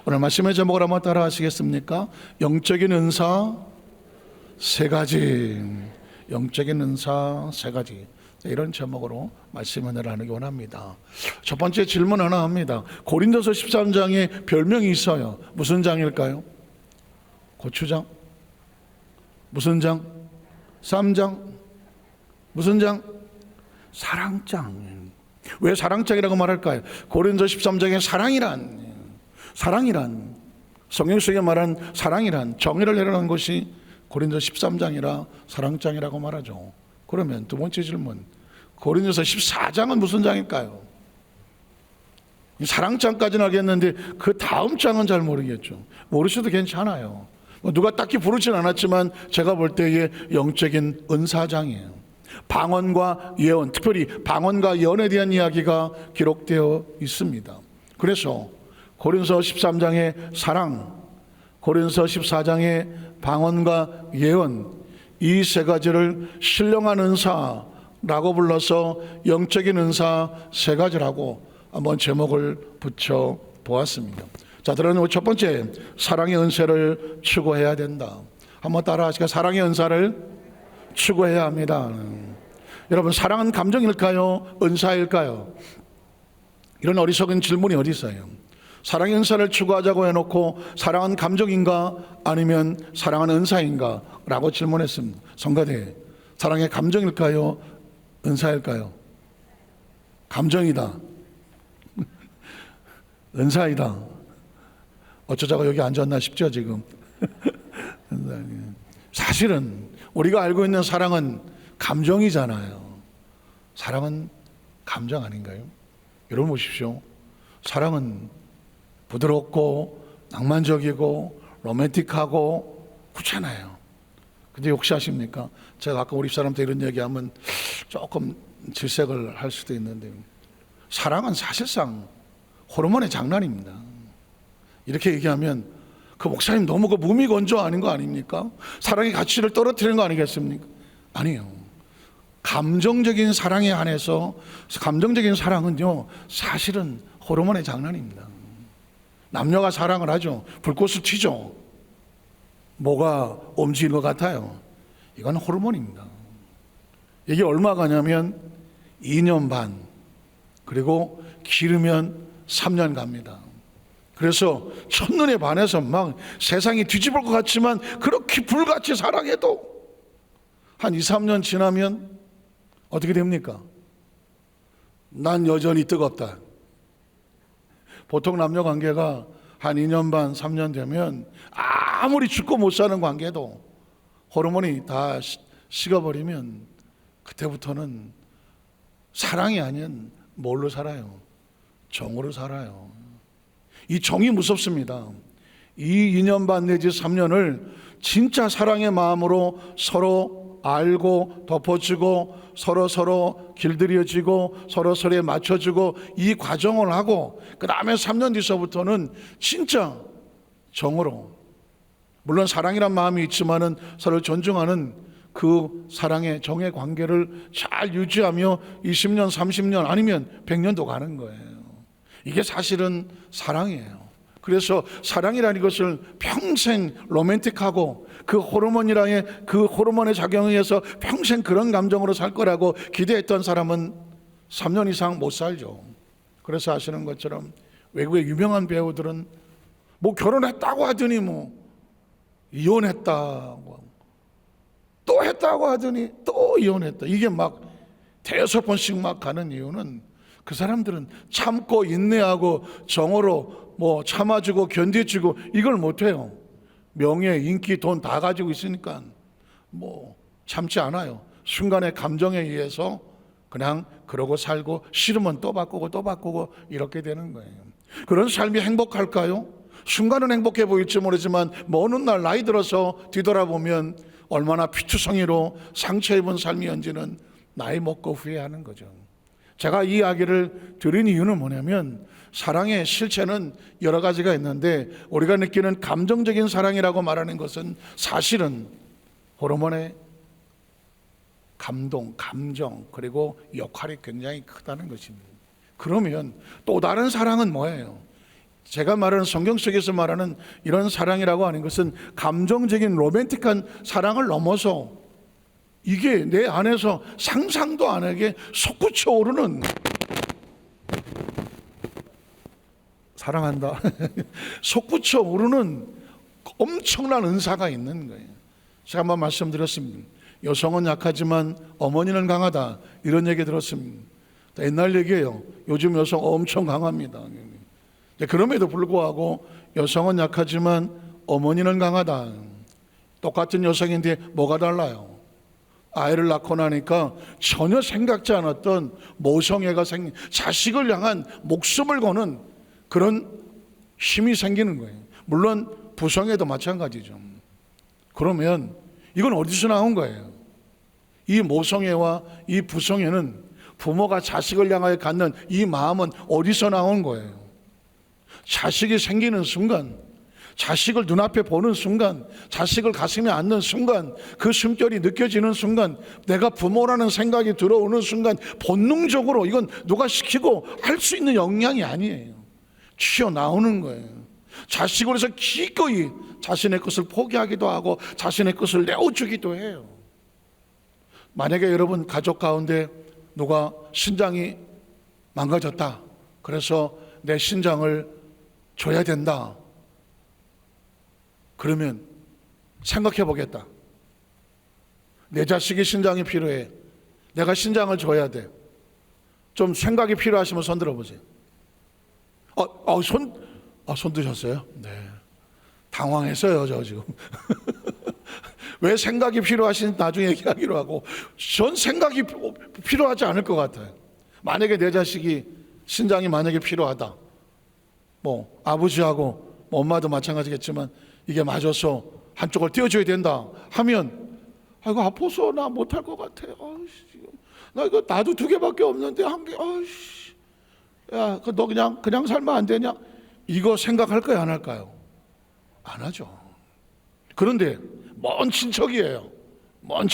오늘 말씀의 제목을 한번 따라 하시겠습니까? 영적인 은사 세 가지. 영적인 은사 세 가지. 이런 제목으로 말씀을 나누기 원합니다. 첫 번째 질문 하나 합니다. 고린도서 13장에 별명이 있어요. 무슨 장일까요? 고추장? 무슨 장? 쌈장? 무슨 장? 사랑장. 왜 사랑장이라고 말할까요? 고린도 13장에 사랑이란 성경 속에 말한 사랑이란 정의를 내려놓은 것이 고린도 13장이라 사랑장이라고 말하죠. 그러면 두 번째 질문, 고린도서 14장은 무슨 장일까요? 사랑장까지는 알겠는데 그 다음 장은 잘 모르겠죠. 모르셔도 괜찮아요. 누가 딱히 부르진 않았지만 제가 볼 때의 영적인 은사장이에요. 방언과 예언, 특별히 방언과 예언에 대한 이야기가 기록되어 있습니다. 그래서 고린도서 13장의 사랑, 고린도서 14장의 방언과 예언, 이 세 가지를 신령한 은사라고 불러서 영적인 은사 세 가지라고 한번 제목을 붙여 보았습니다. 자, 그러면 첫 번째, 사랑의 은사를 추구해야 된다. 한번 따라 하시겠습니까? 사랑의 은사를 추구해야 합니다. 여러분, 사랑은 감정일까요? 은사일까요? 이런 어리석은 질문이 어디 있어요? 사랑의 은사를 추구하자고 해놓고 사랑은 감정인가 아니면 사랑은 은사인가? 라고 질문했습니다. 성가대, 사랑의 감정일까요? 은사일까요? 감정이다. 은사이다. 어쩌자고 여기 앉았나 싶죠 지금. 사실은 우리가 알고 있는 사랑은 감정이잖아요. 사랑은 감정 아닌가요? 여러분 보십시오. 사랑은 부드럽고 낭만적이고 로맨틱하고 그렇잖아요. 근데 혹시 아십니까? 제가 아까 우리 사람한테 이런 얘기하면 조금 질색을 할 수도 있는데, 사랑은 사실상 호르몬의 장난입니다. 이렇게 얘기하면 그 목사님 너무 그 무미건조 아닌 거 아닙니까? 사랑의 가치를 떨어뜨리는 거 아니겠습니까? 아니에요. 감정적인 사랑에 한해서, 감정적인 사랑은요 사실은 호르몬의 장난입니다. 남녀가 사랑을 하죠. 불꽃을 튀죠. 뭐가 움직이는 것 같아요. 이건 호르몬입니다. 이게 얼마 가냐면 2년 반, 그리고 길으면 3년 갑니다. 그래서 첫눈에 반해서 막 세상이 뒤집을 것 같지만 그렇게 불같이 사랑해도 한 2, 3년 지나면 어떻게 됩니까? 난 여전히 뜨겁다. 보통 남녀 관계가 한 2년 반, 3년 되면 아무리 죽고 못 사는 관계도 호르몬이 다 식어버리면 그때부터는 사랑이 아닌 뭘로 살아요? 정으로 살아요. 이 정이 무섭습니다. 이 2년 반 내지 3년을 진짜 사랑의 마음으로 서로 알고 덮어주고 서로 길들여지고 서로에 맞춰주고 이 과정을 하고 그 다음에 3년 뒤서부터는 진짜 정으로, 물론 사랑이란 마음이 있지만은 서로 존중하는 그 사랑의 정의 관계를 잘 유지하며 20년 30년 아니면 100년도 가는 거예요. 이게 사실은 사랑이에요. 그래서 사랑이라는 것을 평생 로맨틱하고 그 호르몬의 작용에 의해서 평생 그런 감정으로 살 거라고 기대했던 사람은 3년 이상 못 살죠. 그래서 아시는 것처럼 외국의 유명한 배우들은 뭐 결혼했다고 하더니 뭐 이혼했다고, 또 했다고 하더니 또 이혼했다. 이게 막 대여섯 번씩 막 가는 이유는 그 사람들은 참고 인내하고 정으로 뭐 참아주고 견뎌주고 이걸 못해요. 명예, 인기, 돈 다 가지고 있으니까 뭐 참지 않아요. 순간의 감정에 의해서 그냥 그러고 살고 싫으면 또 바꾸고 이렇게 되는 거예요. 그런 삶이 행복할까요? 순간은 행복해 보일지 모르지만 먼 훗날 나이 들어서 뒤돌아보면 얼마나 피투성이로 상처 입은 삶이었는지는 나이 먹고 후회하는 거죠. 제가 이 이야기를 드린 이유는 뭐냐면 사랑의 실체는 여러 가지가 있는데 우리가 느끼는 감정적인 사랑이라고 말하는 것은 사실은 호르몬의 감동, 감정 그리고 역할이 굉장히 크다는 것입니다. 그러면 또 다른 사랑은 뭐예요? 제가 말하는 성경 속에서 말하는 이런 사랑이라고 하는 것은 감정적인 로맨틱한 사랑을 넘어서 이게 내 안에서 상상도 안 하게 솟구쳐 오르는, 사랑한다 솟구쳐 오르는 엄청난 은사가 있는 거예요. 제가 한번 말씀드렸습니다. 여성은 약하지만 어머니는 강하다, 이런 얘기 들었습니다. 옛날 얘기예요. 요즘 여성 엄청 강합니다. 그럼에도 불구하고 여성은 약하지만 어머니는 강하다. 똑같은 여성인데 뭐가 달라요? 아이를 낳고 나니까 전혀 생각지 않았던 모성애가 생긴, 자식을 향한 목숨을 거는 그런 힘이 생기는 거예요. 물론 부성애도 마찬가지죠. 그러면 이건 어디서 나온 거예요? 이 모성애와 이 부성애는, 부모가 자식을 향하여 갖는 이 마음은 어디서 나온 거예요? 자식이 생기는 순간, 자식을 눈앞에 보는 순간, 자식을 가슴에 안는 순간, 그 숨결이 느껴지는 순간, 내가 부모라는 생각이 들어오는 순간 본능적으로, 이건 누가 시키고 할 수 있는 역량이 아니에요. 튀어나오는 거예요. 자식으로 해서 기꺼이 자신의 것을 포기하기도 하고 자신의 것을 내어주기도 해요. 만약에 여러분 가족 가운데 누가 신장이 망가졌다, 그래서 내 신장을 줘야 된다, 그러면 생각해 보겠다. 내 자식이 신장이 필요해, 내가 신장을 줘야 돼. 좀 생각이 필요하시면 손 들어보세요. 손 드셨어요? 네. 당황했어요, 저 지금. 왜 생각이 필요하신 나중에 얘기하기로 하고, 전 생각이 필요하지 않을 것 같아요. 만약에 내 자식이 신장이 만약에 필요하다, 뭐 아버지하고 뭐 엄마도 마찬가지겠지만 이게 맞아서 한쪽을 떼어줘야 된다 하면, 이거 아파서 나 못할 것 같아. 나 이거 나도 2개밖에 없는데 1개. 야, 너 그냥 살면 안 되냐? 이거 생각할 거야, 안 할까요? 안 하죠. 그런데 먼 친척이에요. 먼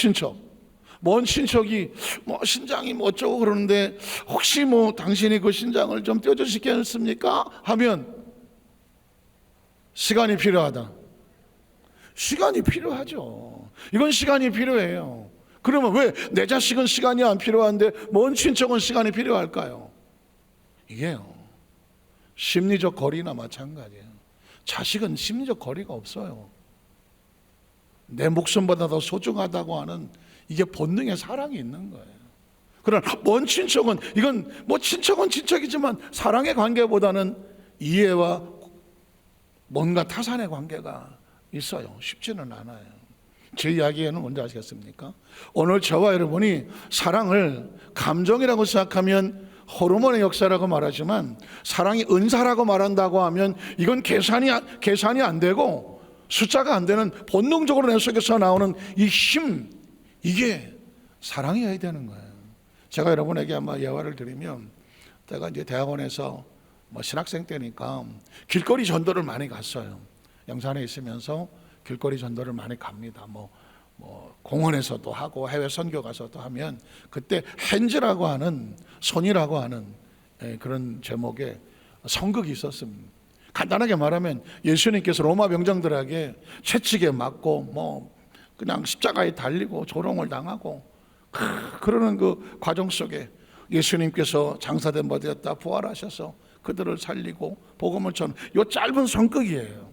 친척이 뭐 신장이 뭐 어쩌고 그러는데, 혹시 뭐 당신이 그 신장을 좀 떼어주시겠습니까? 하면 시간이 필요하다. 시간이 필요하죠. 이건 시간이 필요해요. 그러면 왜 내 자식은 시간이 안 필요한데 먼 친척은 시간이 필요할까요? 이게요, 심리적 거리나 마찬가지예요. 자식은 심리적 거리가 없어요. 내 목숨보다 더 소중하다고 하는, 이게 본능의 사랑이 있는 거예요. 그러나 먼 친척은, 이건 뭐 친척은 친척이지만 사랑의 관계보다는 이해와 뭔가 타산의 관계가 있어요. 쉽지는 않아요. 제 이야기에는 뭔지 아시겠습니까? 오늘 저와 여러분이 사랑을 감정이라고 생각하면 호르몬의 역사라고 말하지만, 사랑이 은사라고 말한다고 하면 이건 계산이 안 되고 숫자가 안 되는, 본능적으로 내 속에서 나오는 이 힘, 이게 사랑이어야 되는 거예요. 제가 여러분에게 아마 예화를 드리면, 제가 이제 대학원에서 뭐 신학생 때니까 길거리 전도를 많이 갔어요. 영산에 있으면서 길거리 전도를 많이 갑니다. 뭐 공원에서도 하고 해외 선교 가서도 하면, 그때 핸즈라고 하는, 손이라고 하는 그런 제목의 성극이 있었습니다. 간단하게 말하면 예수님께서 로마 병정들에게 채찍에 맞고 뭐 그냥 십자가에 달리고 조롱을 당하고 그러는 그 과정 속에 예수님께서 장사된 바 되었다 부활하셔서 그들을 살리고 복음을 전하는 이 짧은 성극이에요.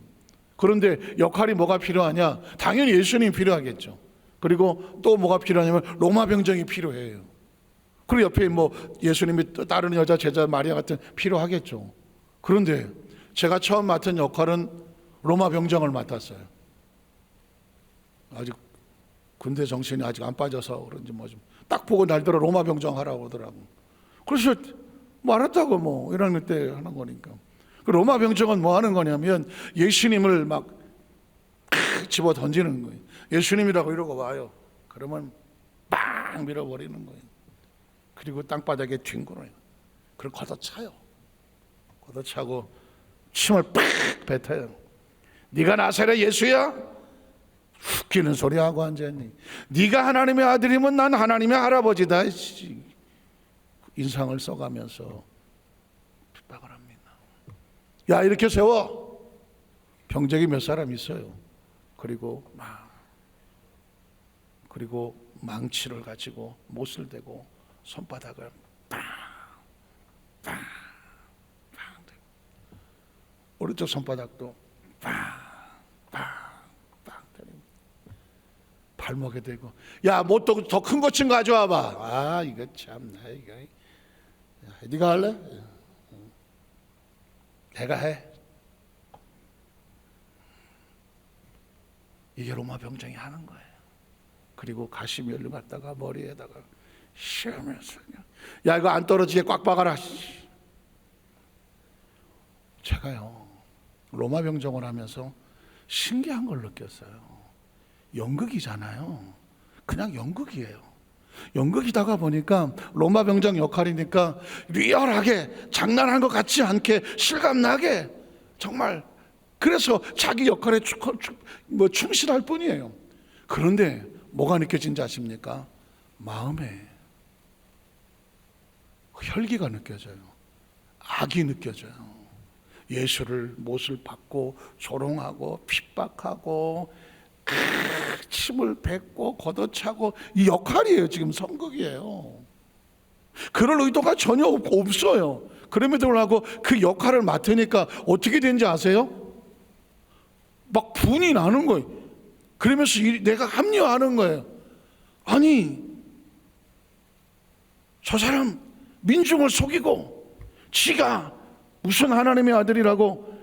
그런데 역할이 뭐가 필요하냐? 당연히 예수님이 필요하겠죠. 그리고 또 뭐가 필요하냐면 로마 병정이 필요해요. 그리고 옆에 뭐 예수님이 따르는 여자 제자 마리아 같은 필요하겠죠. 그런데 제가 처음 맡은 역할은 로마 병정을 맡았어요. 아직 군대 정신이 아직 안 빠져서 그런지 뭐 좀 딱 보고 날더러 로마 병정 하라고 하더라고. 그래서 뭐 알았다고, 뭐 1학년 때 하는 거니까. 그 로마 병정은 뭐 하는 거냐면 예수님을 막 집어 던지는 거예요. 예수님이라고 이러고 와요. 그러면 빵 밀어버리는 거예요. 그리고 땅바닥에 뒹굴어요. 그걸 걷어차요. 걷어차고 침을 팍 뱉어요. 네가 나사렛 예수야? 웃기는 소리하고 앉았니? 네가 하나님의 아들이면 난 하나님의 할아버지다. 인상을 써가면서 핍박을 합니다. 야, 이렇게 세워. 병적이 몇 사람 있어요. 그리고 망치를 가지고 못을 대고 손바닥을 빵 대고, 오른쪽 손바닥도 빵 때리고, 발목에 대고, 야, 못도 더 큰 거 친 거 가져와봐. 아, 이거 참나, 이거. 네가 할래? 내가 해. 이게 로마 병정이 하는 거예요. 그리고 가시면을 갖다가 머리에다가 씌우면서, 야, 이거 안 떨어지게 꽉 박아라. 제가요, 로마 병정을 하면서 신기한 걸 느꼈어요. 연극이잖아요. 그냥 연극이에요. 연극이다가 보니까 로마 병정 역할이니까 리얼하게, 장난한 것 같지 않게, 실감나게, 정말 그래서 자기 역할에 충실할 뿐이에요. 그런데 뭐가 느껴진지 아십니까? 마음에 혈기가 느껴져요. 악이 느껴져요. 예수를 못을 받고 조롱하고 핍박하고 침을 뱉고 걷어차고, 이 역할이에요. 지금 선극이에요. 그럴 의도가 전혀 없어요. 그럼에도 불구하고 그 역할을 맡으니까 어떻게 되는지 아세요? 막 분이 나는 거예요. 그러면서 내가 합리화하는 거예요. 아니, 저 사람 민중을 속이고 지가 무슨 하나님의 아들이라고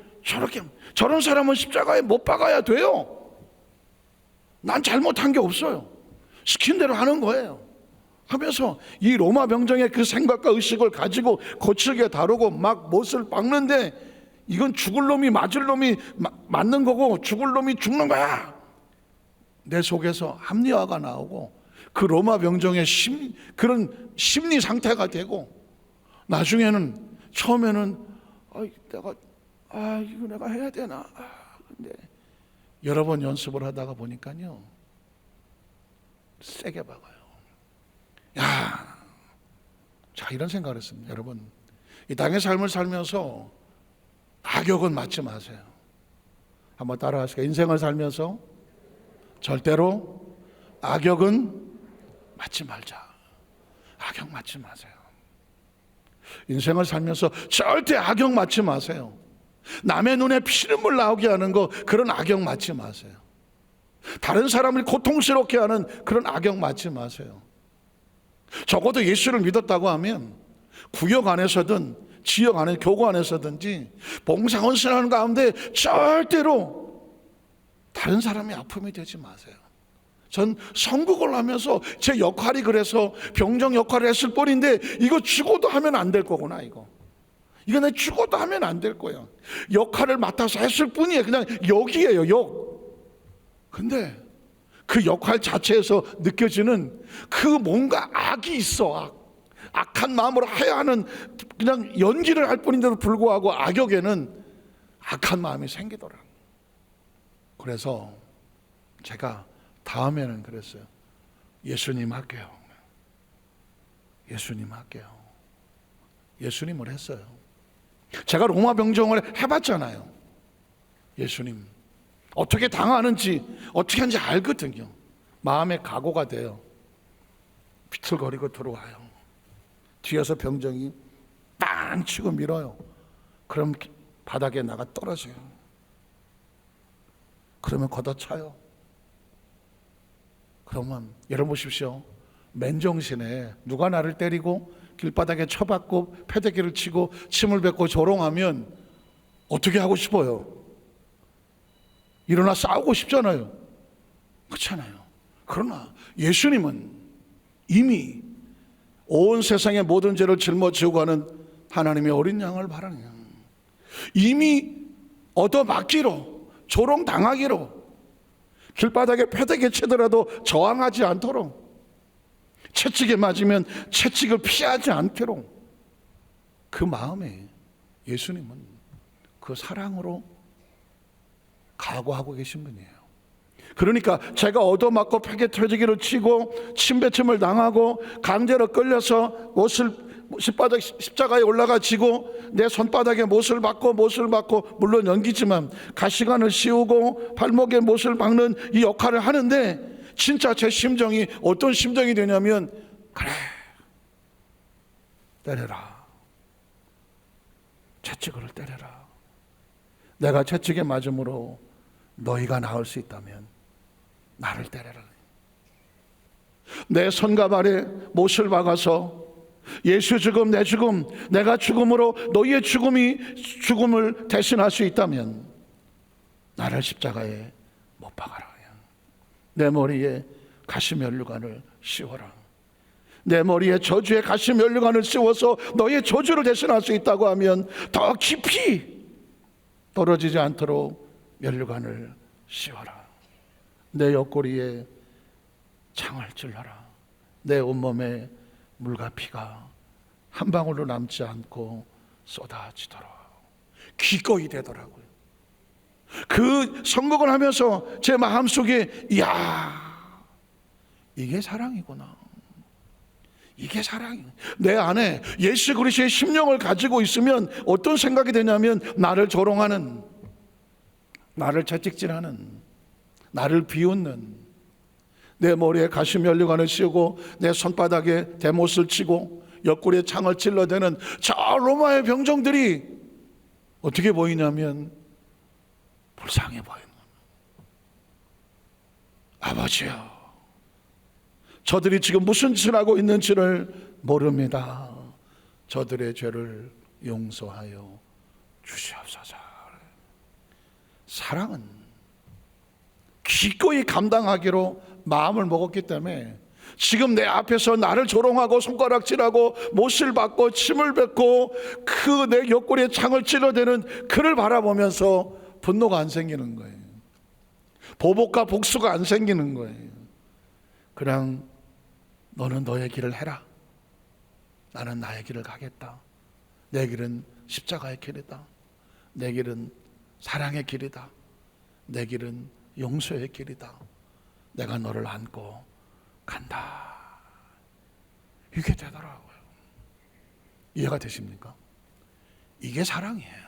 저런 사람은 십자가에 못 박아야 돼요. 난 잘못한 게 없어요. 시킨 대로 하는 거예요. 하면서 이 로마 병정의 그 생각과 의식을 가지고 거칠게 다루고 막 못을 박는데, 이건 죽을 놈이 맞을 놈이 맞는 거고 죽을 놈이 죽는 거야. 내 속에서 합리화가 나오고 그 로마 병정의 그런 심리 상태가 되고, 나중에는 처음에는 이거 내가 해야 되나? 근데 여러 번 연습을 하다가 보니까요, 세게 박아요. 야, 자, 이런 생각을 했습니다. 여러분, 이 땅의 삶을 살면서 악역은 맞지 마세요. 한번 따라하시죠. 인생을 살면서 절대로 악역은 맞지 말자. 악역 맞지 마세요. 인생을 살면서 절대 악역 맞지 마세요. 남의 눈에 피눈물 나오게 하는 거, 그런 악역 맞지 마세요. 다른 사람을 고통스럽게 하는 그런 악역 맞지 마세요. 적어도 예수를 믿었다고 하면 구역 안에서든 지역 안에 교구 안에서든지 봉사헌신하는 가운데 절대로 다른 사람의 아픔이 되지 마세요. 전 선국을 하면서 제 역할이 그래서 병정 역할을 했을 뿐인데, 이거 죽어도 하면 안 될 거구나. 이거 내 죽어도 하면 안 될 거예요. 역할을 맡아서 했을 뿐이에요. 그냥 역이에요, 역. 근데 그 역할 자체에서 느껴지는 그 뭔가 악이 있어. 악한 마음으로 해야 하는, 그냥 연기를 할 뿐인데도 불구하고 악역에는 악한 마음이 생기더라. 그래서 제가 다음에는 그랬어요. 예수님 할게요. 예수님 할게요. 예수님을 했어요. 제가 로마 병정을 해봤잖아요. 예수님 어떻게 당하는지, 어떻게 하는지 알거든요. 마음의 각오가 돼요. 비틀거리고 들어와요. 뒤에서 병정이 빵 치고 밀어요. 그럼 바닥에 나가 떨어져요. 그러면 걷어차요. 그러면 여러분 보십시오. 맨정신에 누가 나를 때리고 길바닥에 쳐박고 패대기를 치고 침을 뱉고 조롱하면 어떻게 하고 싶어요? 일어나 싸우고 싶잖아요. 그렇잖아요. 그러나 예수님은 이미 온 세상의 모든 죄를 짊어지고 가는 하나님의 어린 양을 바라는 양, 이미 얻어맞기로, 조롱당하기로, 길바닥에 패대기 치더라도 저항하지 않도록, 채찍에 맞으면 채찍을 피하지 않도록, 그 마음에 예수님은 그 사랑으로 각오하고 계신 분이에요. 그러니까 제가 얻어맞고 패대기를 치고 침뱉음을 당하고 강제로 끌려서 옷을 십자가에 올라가 지고 내 손바닥에 못을 박고 물론 연기지만 가시관을 씌우고 발목에 못을 박는 이 역할을 하는데 진짜 제 심정이 어떤 심정이 되냐면 그래 때려라. 채찍으로 때려라. 내가 채찍에 맞음으로 너희가 나을 수 있다면 나를 때려라. 내 손과 발에 못을 박아서 예수 죽음 내 죽음 내가 죽음으로 너희의 죽음을 대신할 수 있다면 나를 십자가에 못 박아라. 내 머리에 가시면류관을 씌워라. 내 머리에 저주의 가시면류관을 씌워서 너희의 저주를 대신할 수 있다고 하면 더 깊이 떨어지지 않도록 면류관을 씌워라. 내 옆구리에 창을 찔러라. 내 온몸에 물과 피가 한 방울도 남지 않고 쏟아지도록. 기꺼이 되더라고요. 그 선곡을 하면서 제 마음속에 이야 이게 사랑이구나. 이게 사랑이야. 내 안에 예수 그리스도의 심령을 가지고 있으면 어떤 생각이 되냐면 나를 조롱하는, 나를 채찍질하는, 나를 비웃는, 내 머리에 가시면류관을 씌우고 내 손바닥에 대못을 치고 옆구리에 창을 찔러대는 저 로마의 병정들이 어떻게 보이냐면 불쌍해 보이는 거예요. 아버지요, 저들이 지금 무슨 짓을 하고 있는지를 모릅니다. 저들의 죄를 용서하여 주시옵소서. 사랑은 기꺼이 감당하기로 마음을 먹었기 때문에 지금 내 앞에서 나를 조롱하고 손가락질하고 못을 박고 침을 뱉고 그 내 옆구리에 창을 찔러대는 그를 바라보면서 분노가 안 생기는 거예요. 보복과 복수가 안 생기는 거예요. 그냥 너는 너의 길을 해라. 나는 나의 길을 가겠다. 내 길은 십자가의 길이다. 내 길은 사랑의 길이다. 내 길은 용서의 길이다. 내가 너를 안고 간다. 이게 되더라고요. 이해가 되십니까? 이게 사랑이에요.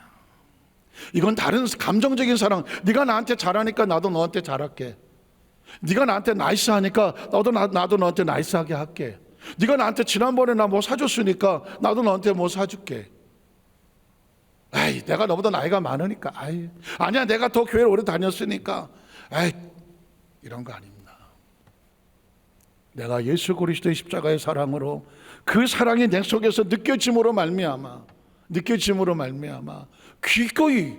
이건 다른 감정적인 사랑. 네가 나한테 잘하니까 나도 너한테 잘할게. 네가 나한테 나이스하니까 나도 너한테 나이스하게 할게. 네가 나한테 지난번에 나 뭐 사줬으니까 나도 너한테 뭐 사줄게. 에이, 내가 너보다 나이가 많으니까. 아니야, 내가 더 교회를 오래 다녔으니까. 에이, 이런 거 아닙니다. 내가 예수 그리스도의 십자가의 사랑으로 그 사랑이 내 속에서 느껴짐으로 말미암아 기꺼이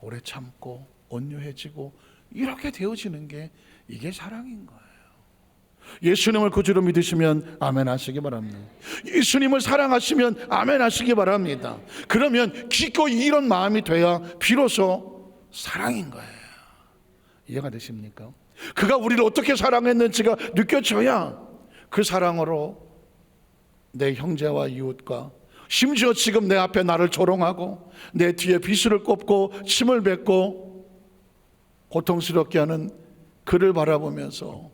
오래 참고 온유해지고 이렇게 되어지는 게 이게 사랑인 거예요. 예수님을 구주로 믿으시면 아멘 하시기 바랍니다. 예수님을 사랑하시면 아멘 하시기 바랍니다. 그러면 기꺼이 이런 마음이 돼야 비로소 사랑인 거예요. 이해가 되십니까? 그가 우리를 어떻게 사랑했는지가 느껴져야 그 사랑으로 내 형제와 이웃과 심지어 지금 내 앞에 나를 조롱하고 내 뒤에 비수를 꼽고 침을 뱉고 고통스럽게 하는 그를 바라보면서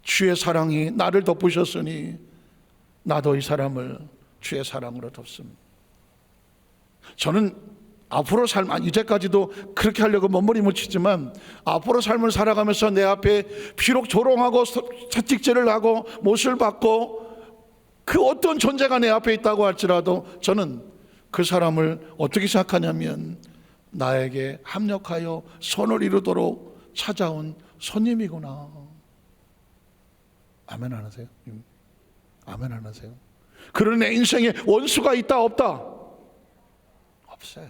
주의 사랑이 나를 덮으셨으니 나도 이 사람을 주의 사랑으로 덮습니다. 저는 앞으로 이제까지도 그렇게 하려고 몸부림을 치지만 앞으로 삶을 살아가면서 내 앞에 비록 조롱하고 채찍질을 하고 못을 받고 그 어떤 존재가 내 앞에 있다고 할지라도 저는 그 사람을 어떻게 생각하냐면 나에게 합력하여 선을 이루도록 찾아온 손님이구나. 아멘 안 하세요? 아멘 안 하세요? 그런 내 인생에 원수가 있다 없다? 없어요.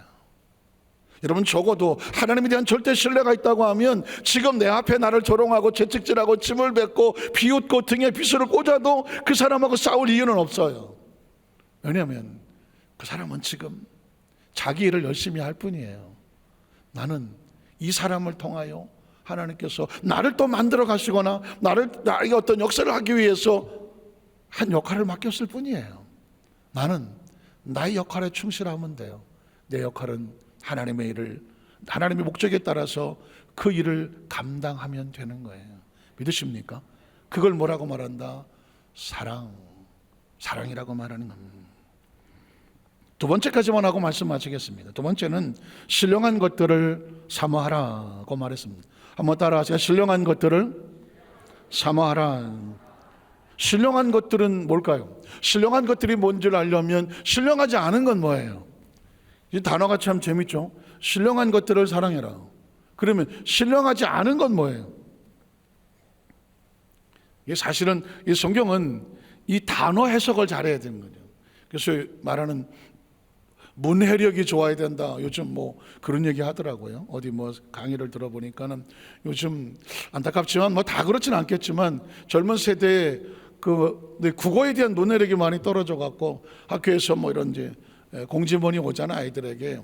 여러분, 적어도 하나님에 대한 절대 신뢰가 있다고 하면 지금 내 앞에 나를 조롱하고 채찍질하고 침을 뱉고 비웃고 등에 비수를 꽂아도 그 사람하고 싸울 이유는 없어요. 왜냐하면 그 사람은 지금 자기 일을 열심히 할 뿐이에요. 나는 이 사람을 통하여 하나님께서 나를 또 만들어 가시거나 나에게 어떤 역사를 하기 위해서 한 역할을 맡겼을 뿐이에요. 나는 나의 역할에 충실하면 돼요. 내 역할은 하나님의 일을, 하나님의 목적에 따라서 그 일을 감당하면 되는 거예요. 믿으십니까? 그걸 뭐라고 말한다? 사랑. 사랑이라고 말하는 겁니다. 두 번째까지만 하고 말씀 마치겠습니다. 두 번째는 신령한 것들을 사모하라고 말했습니다. 한번 따라하세요. 신령한 것들을 사모하라. 신령한 것들은 뭘까요? 신령한 것들이 뭔지를 알려면 신령하지 않은 건 뭐예요? 이 단어가 참 재밌죠. 신령한 것들을 사랑해라. 그러면 신령하지 않은 건 뭐예요? 이게 사실은 이 성경은 이 단어 해석을 잘해야 되는 거죠. 그래서 말하는 문해력이 좋아야 된다. 요즘 뭐 그런 얘기 하더라고요. 어디 뭐 강의를 들어보니까는 요즘 안타깝지만 뭐 다 그렇진 않겠지만 젊은 세대에 그 국어에 대한 문해력이 많이 떨어져 갖고 학교에서 뭐 이런 이제 공지문이 오잖아 아이들에게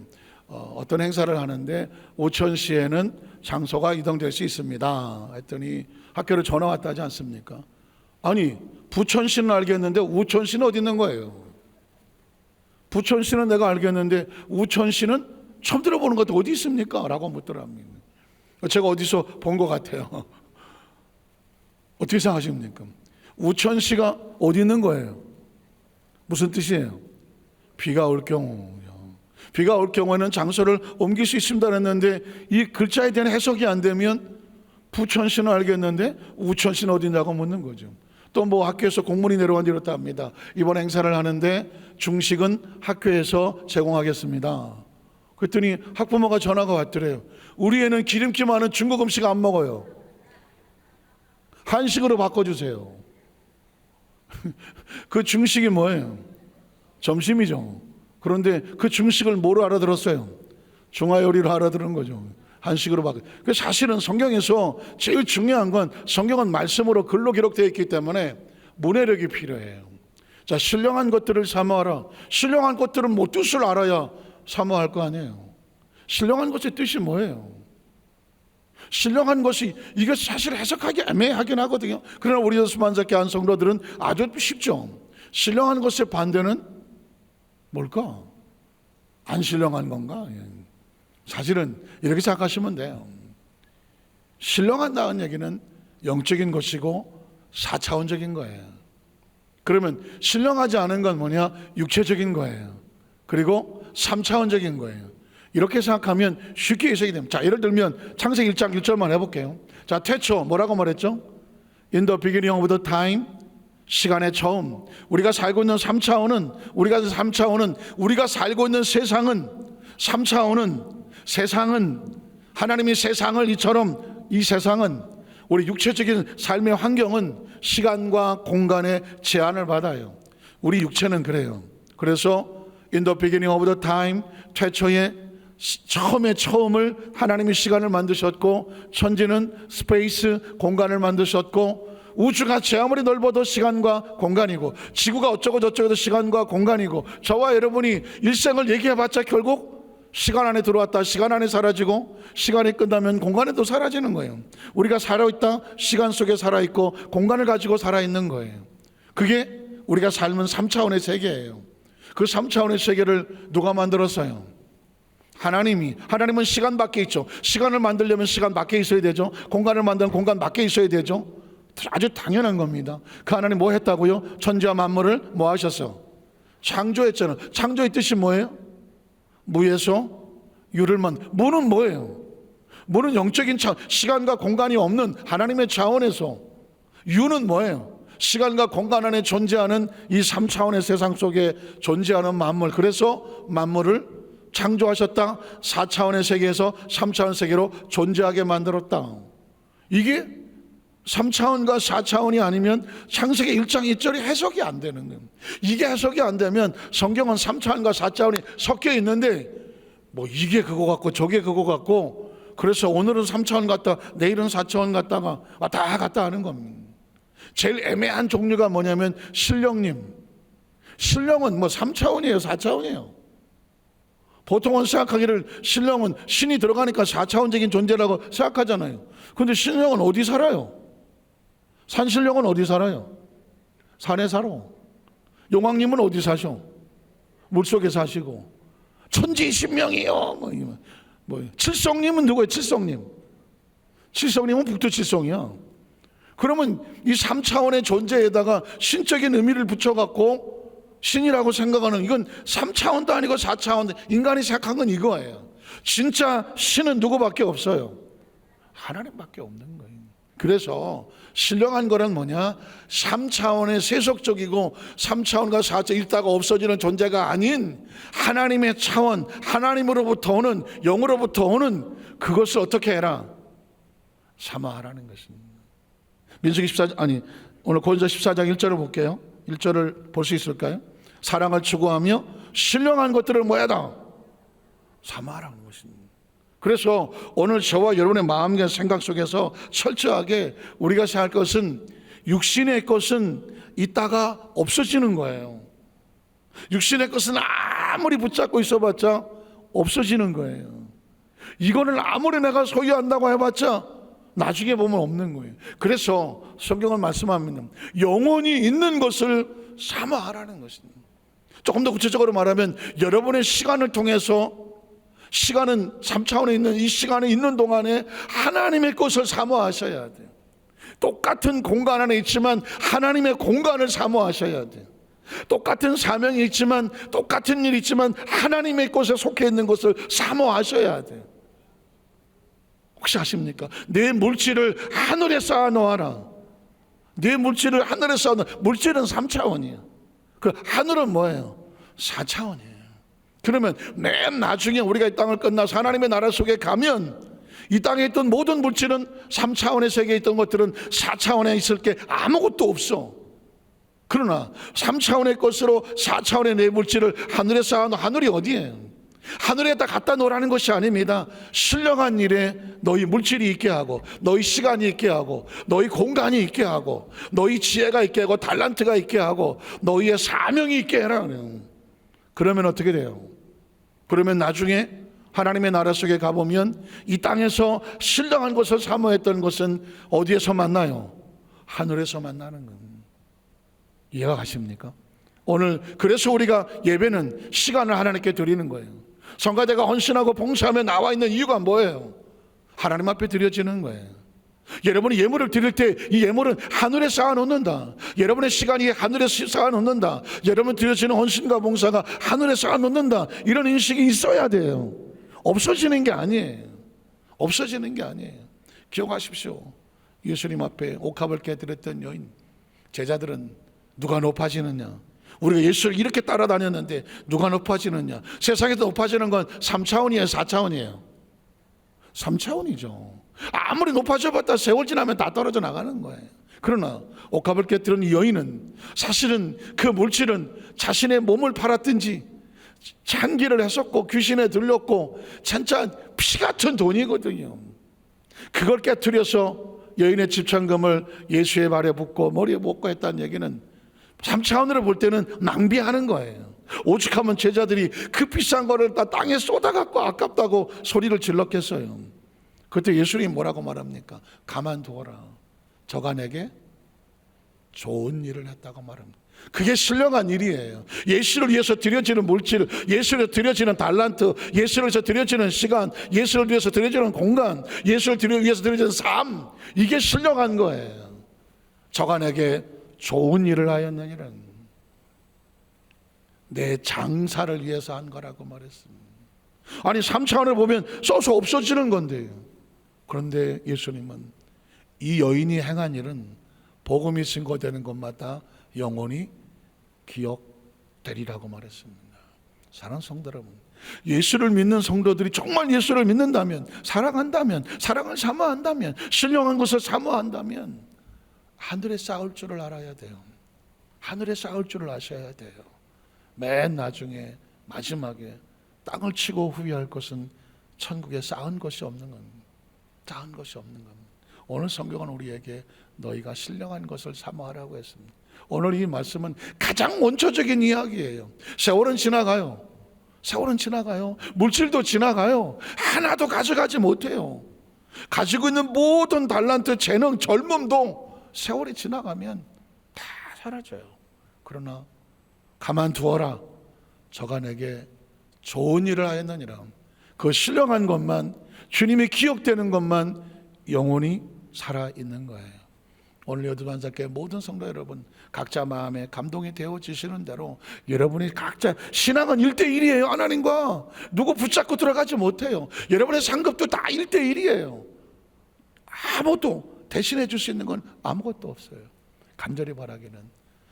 어떤 행사를 하는데 우천시에는 장소가 이동될 수 있습니다. 했더니 학교로 전화 왔다 하지 않습니까? 아니 부천시는 알겠는데 우천시는 어디 있는 거예요? 부천시는 내가 알겠는데 우천시는 처음 들어보는 것도 어디 있습니까? 라고 묻더랍니다. 제가 어디서 본 것 같아요. 어떻게 생각하십니까? 우천시가 어디 있는 거예요? 무슨 뜻이에요? 비가 올 경우요. 비가 올 경우에는 장소를 옮길 수 있습니다 했는데 이 글자에 대한 해석이 안 되면 부천시는 알겠는데 우천시는 어디냐고 묻는 거죠. 또 뭐 학교에서 공문이 내려온 뒤 이렇다 합니다. 이번 행사를 하는데 중식은 학교에서 제공하겠습니다. 그랬더니 학부모가 전화가 왔더래요. 우리 애는 기름기 많은 중국 음식 안 먹어요. 한식으로 바꿔주세요. 그 중식이 뭐예요? 점심이죠. 그런데 그 중식을 뭐로 알아들었어요? 중화요리로 알아들은 거죠. 한식으로 바꿔. 그 사실은 성경에서 제일 중요한 건 성경은 말씀으로 글로 기록되어 있기 때문에 문해력이 필요해요. 자, 신령한 것들을 사모하라. 신령한 것들은 뭐 뜻을 알아야 사모할 거 아니에요. 신령한 것의 뜻이 뭐예요? 신령한 것이 이게 사실 해석하기 애매하긴 하거든요. 그러나 우리 수만자께 한 성도들은 아주 쉽죠. 신령한 것의 반대는 뭘까? 안 신령한 건가? 사실은 이렇게 생각하시면 돼요. 신령하다는 얘기는 영적인 것이고 4차원적인 거예요. 그러면 신령하지 않은 건 뭐냐? 육체적인 거예요. 그리고 3차원적인 거예요. 이렇게 생각하면 쉽게 해석이 됩니다. 자, 예를 들면 창세기 1장 1절만 해볼게요. 자, 태초 뭐라고 말했죠? In the beginning of the time, 시간의 처음. 우리가 살고 있는 3차원은 우리가 살고 있는 세상은 3차원은 세상은 하나님이 세상을 이처럼 이 세상은 우리 육체적인 삶의 환경은 시간과 공간의 제한을 받아요. 우리 육체는 그래요. 그래서 in the beginning of the time, 태초에 처음의 처음을 하나님이 시간을 만드셨고 천지는 스페이스 공간을 만드셨고 우주가 제 아무리 넓어도 시간과 공간이고 지구가 어쩌고 저쩌고도 시간과 공간이고 저와 여러분이 일생을 얘기해봤자 결국 시간 안에 들어왔다 시간 안에 사라지고 시간이 끝나면 공간에도 사라지는 거예요. 우리가 살아있다 시간 속에 살아있고 공간을 가지고 살아있는 거예요. 그게 우리가 삶은 3차원의 세계예요. 그 3차원의 세계를 누가 만들었어요? 하나님은 시간 밖에 있죠. 시간을 만들려면 시간 밖에 있어야 되죠. 공간을 만드는 공간 밖에 있어야 되죠. 아주 당연한 겁니다. 그 하나님 뭐 했다고요? 천지와 만물을 뭐 하셨어? 창조했잖아요. 창조의 뜻이 뭐예요? 무에서 유를 무는 뭐예요? 무는 영적인 시간과 공간이 없는 하나님의 차원에서 유는 뭐예요? 시간과 공간 안에 존재하는 이 3차원의 세상 속에 존재하는 만물. 그래서 만물을 창조하셨다. 4차원의 세계에서 3차원 세계로 존재하게 만들었다. 이게 3차원과 4차원이 아니면 창세기 1장 1절이 해석이 안 되는 거예요. 이게 해석이 안 되면 성경은 3차원과 4차원이 섞여 있는데 뭐 이게 그거 같고 저게 그거 같고 그래서 오늘은 3차원 갔다 내일은 4차원 갔다가 왔다 갔다 하는 겁니다. 제일 애매한 종류가 뭐냐면 신령님. 신령은 뭐 3차원이에요 4차원이에요. 보통은 생각하기를 신령은 신이 들어가니까 4차원적인 존재라고 생각하잖아요. 그런데 신령은 어디 살아요? 산신령은 어디 살아요? 산에 살아. 용왕님은 어디 사셔? 물속에 사시고. 천지신명이요. 뭐 칠성님은 누구예요? 칠성님은 북두 칠성이야. 그러면 이 3차원의 존재에다가 신적인 의미를 붙여갖고 신이라고 생각하는, 이건 3차원도 아니고 4차원, 인간이 생각한 건 이거예요. 진짜 신은 누구밖에 없어요? 하나님밖에 없는 거예요. 그래서 신령한 거란 뭐냐? 3차원의 세속적이고 3차원과 4차원 있다가 없어지는 존재가 아닌 하나님의 차원, 하나님으로부터 오는, 영으로부터 오는 그것을 어떻게 해라? 사모하라는 것입니다. 민수기 14장, 오늘 고린도 14장 1절을 볼게요. 1절을 볼 수 있을까요? 사랑을 추구하며 신령한 것들을 뭐하다? 사모하라는 것입니다. 그래서 오늘 저와 여러분의 마음과 생각 속에서 철저하게 우리가 생각할 것은, 육신의 것은 있다가 없어지는 거예요. 육신의 것은 아무리 붙잡고 있어봤자 없어지는 거예요. 이거는 아무리 내가 소유한다고 해봤자 나중에 보면 없는 거예요. 그래서 성경은 말씀합니다. 영원히 있는 것을 사모하라는 것입니다. 조금 더 구체적으로 말하면, 여러분의 시간을 통해서, 시간은 3차원에 있는 이 시간에 있는 동안에 하나님의 것을 사모하셔야 돼요. 똑같은 공간 안에 있지만 하나님의 공간을 사모하셔야 돼요. 똑같은 사명이 있지만, 똑같은 일이 있지만 하나님의 것에 속해 있는 것을 사모하셔야 돼요. 혹시 아십니까? 내 물질을 하늘에 쌓아 놓아라. 내 물질을 하늘에 쌓아 놓아. 물질은 3차원이에요. 그 하늘은 뭐예요? 4차원이에요. 그러면 맨 나중에 우리가 이 땅을 끝나서 하나님의 나라 속에 가면 이 땅에 있던 모든 물질은 3차원의 세계에 있던 것들은 4차원에 있을 게 아무것도 없어. 그러나 3차원의 것으로 4차원의 내 물질을 하늘에 쌓아놓은, 하늘이 어디예요? 하늘에다 갖다 놓으라는 것이 아닙니다. 신령한 일에 너희 물질이 있게 하고, 너희 시간이 있게 하고, 너희 공간이 있게 하고, 너희 지혜가 있게 하고, 달란트가 있게 하고, 너희의 사명이 있게 해라. 그러면 어떻게 돼요? 그러면 나중에 하나님의 나라 속에 가보면 이 땅에서 신령한 것을 사모했던 것은 어디에서 만나요? 하늘에서 만나는 겁니다. 이해가 가십니까? 오늘 그래서 우리가 예배는 시간을 하나님께 드리는 거예요. 성가대가 헌신하고 봉사하며 나와 있는 이유가 뭐예요? 하나님 앞에 드려지는 거예요. 여러분이 예물을 드릴 때 이 예물은 하늘에 쌓아놓는다. 여러분의 시간이 하늘에 쌓아놓는다. 여러분 드려지는 헌신과 봉사가 하늘에 쌓아놓는다. 이런 인식이 있어야 돼요. 없어지는 게 아니에요. 없어지는 게 아니에요. 기억하십시오. 예수님 앞에 옥합을 깨뜨렸던 여인, 제자들은 누가 높아지느냐? 우리가 예수를 이렇게 따라다녔는데 누가 높아지느냐? 세상에서 높아지는 건 3차원이에요, 4차원이에요? 3차원이죠. 아무리 높아져 봤다 세월 지나면 다 떨어져 나가는 거예요. 그러나 옥합을 깨뜨린 이 여인은 사실은 그 물질은 자신의 몸을 팔았든지 창기를 했었고 귀신에 들렸고 진짜 피 같은 돈이거든요. 그걸 깨뜨려서 여인의 집창금을 예수의 발에 붓고 머리에 붓고 했다는 얘기는 3차원으로 볼 때는 낭비하는 거예요. 오죽하면 제자들이 그 비싼 거를 다 땅에 쏟아갖고 아깝다고 소리를 질렀겠어요. 그때 예수님이 뭐라고 말합니까? 가만두어라. 저가 내게 좋은 일을 했다고 말합니다. 그게 신령한 일이에요. 예수를 위해서 드려지는 물질, 예수를 위해서 드려지는 달란트, 예수를 위해서 드려지는 시간, 예수를 위해서 드려지는 공간, 예수를 위해서 드려지는 삶, 이게 신령한 거예요. 저가 내게 좋은 일을 하였느니라. 내 장사를 위해서 한 거라고 말했습니다. 아니 3차원을 보면 써서 없어지는 건데요. 그런데 예수님은 이 여인이 행한 일은 복음이 증거되는 것마다 영원히 기억되리라고 말했습니다. 사랑하는 성도 여러분, 예수를 믿는 성도들이 정말 예수를 믿는다면, 사랑한다면, 사랑을 사모한다면, 신령한 것을 사모한다면 하늘에 쌓을 줄을 알아야 돼요. 하늘에 쌓을 줄을 아셔야 돼요. 맨 나중에 마지막에 땅을 치고 후회할 것은 천국에 쌓은 것이 없는 겁니다. 쌓은 것이 없는 겁니다. 오늘 성경은 우리에게 너희가 신령한 것을 사모하라고 했습니다. 오늘 이 말씀은 가장 원초적인 이야기예요. 세월은 지나가요. 세월은 지나가요. 물질도 지나가요. 하나도 가져가지 못해요. 가지고 있는 모든 달란트, 재능, 젊음도 세월이 지나가면 다 사라져요. 그러나 가만두어라. 저가 내게 좋은 일을 하였느니라. 그 신령한 것만, 주님이 기억되는 것만 영원히 살아있는 거예요. 오늘 여두반사교회 모든 성도 여러분, 각자 마음에 감동이 되어지시는 대로 여러분이 각자 신앙은 1대1이에요. 하나님과 누구 붙잡고 들어가지 못해요. 여러분의 상급도 다 1대1이에요. 아무것도 대신해 줄 수 있는 건 아무것도 없어요. 간절히 바라기는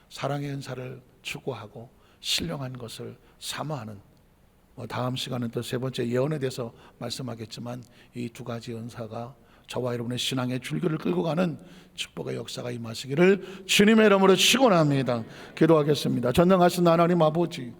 사랑의 은사를 추구하고 신령한 것을 사모하는, 다음 시간은 또 세 번째 예언에 대해서 말씀하겠지만 이 두 가지 은사가 저와 여러분의 신앙의 줄기를 끌고 가는 축복의 역사가 임하시기를 주님의 이름으로 축원합니다. 기도하겠습니다. 전능하신 하나님 아버지,